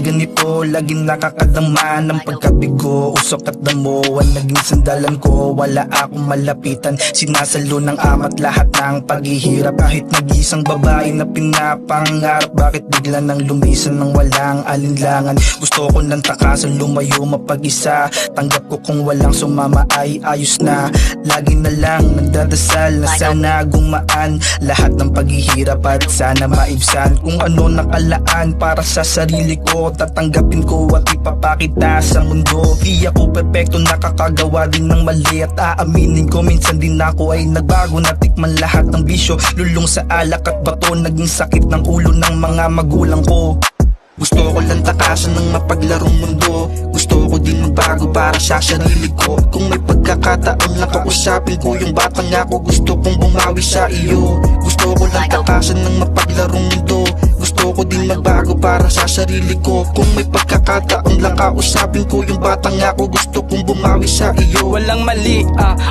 ganito, laging nakakadama ng pagkabigo. Usok at damuan, naging sandalan ko, wala akong malapitan. Sinasalo ng amat lahat ng paghihirap. Kahit nag-isang babae na pinapangarap, bakit bigla nang lumisan ng walang alinlangan? Gusto ko nang takasan, lumayo mapag-isa. Tanggap ko kung walang sumama ay ayos na. Lagi na lang nagdadasal na sana gumaan lahat ng paghihirap at sana maibsan. Kung ano nakalaan para sa sarili ko, tatanggapin ko at ipapakita sa mundo. Di ako perfecto, nakakagawa din ng mali at aaminin ko minsan din ako ay nagbago. Natikman lahat ng bisyo, lulong sa alak at bato, naging sakit ng ulo ng mga magulang ko. Gusto ko lang takasan ng mapaglarong mundo. Gusto ko din magbago para sa sarili ko. Kung may pagkakataon lang kausapin ko yung batang ako, gusto kong bumawi sa iyo. Gusto ko lang takasan ng mapaglarong mundo. Gusto ko din magbago para sa sarili ko. Kung may pagkakataon lang kausapin ko yung batang ako, gusto kong bumawi sa iyo. Walang mali,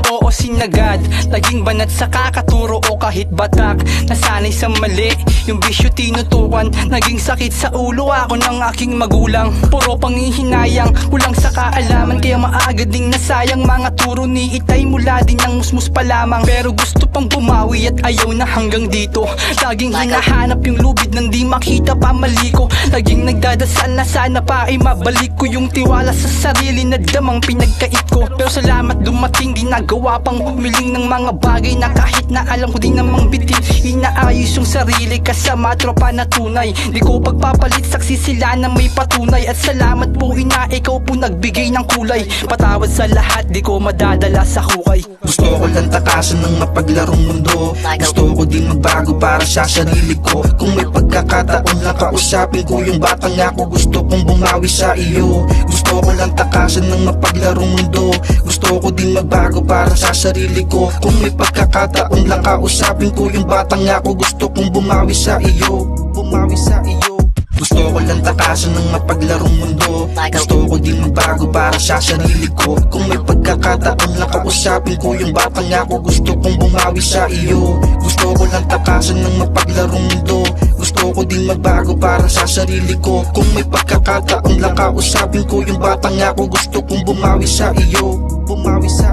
oo sinagad. Laging banat sa kakaturo o kahit batak. Nasanay sa mali, yung bisyo tinutukan. Naging sakit sa ulo ako ng aking magulang. Puro panghihinayang, kulang sa kaalaman. Kaya maaga ding nasayang mga turo ni itay. Mula din ng musmus pa lamang, pero gusto pang bumawi at ayaw na hanggang dito. Laging hinahanap yung lubid nang di makita pa mali ko. Laging nagdadasal na sana pa ay mabalik ko yung tiwala sa sarili na damang pinagkait ko. Pero salamat dumating, ginagawa pang humiling ng mga bagay na kahit na alam ko din namang bitin. Inaayos yung sarili kasama tropa na tunay. Di ko pagpapalit, saksi sila na may patunay. At salamat po ina, ikaw po nagbigay ng kulay. Patawad sa lahat, di ko madadala sa hukay. Gusto ko lang takasan ng mapaglarong mundo. Gusto ko din magbago para sa sarili ko. Kung may pagkakataon lang kausapin ko yung batang ako, gusto kong bumawi sa iyo. Gusto ko lang takasan ng mapaglarong mundo. Gusto ko din magbago para sa sarili ko. Kung may pagkakataon lang kausapin ko yung batang ako, gusto kong bumawi sa iyo. Bumawi sa iyo. Gusto ko lang takasan ng mapaglarong mundo. Gusto ko din magbago para sa sarili ko. Kung may pagkakataon lang kausapin ko yung batang ako, gusto kong bumawi sa iyo. Gusto ko lang takasan ng mapaglarong mundo. Gusto ko din magbago para sa sarili ko. Kung may pagkakataon lang kausapin ko yung batang ako, gusto kong bumawi sa iyo. Bumawi sa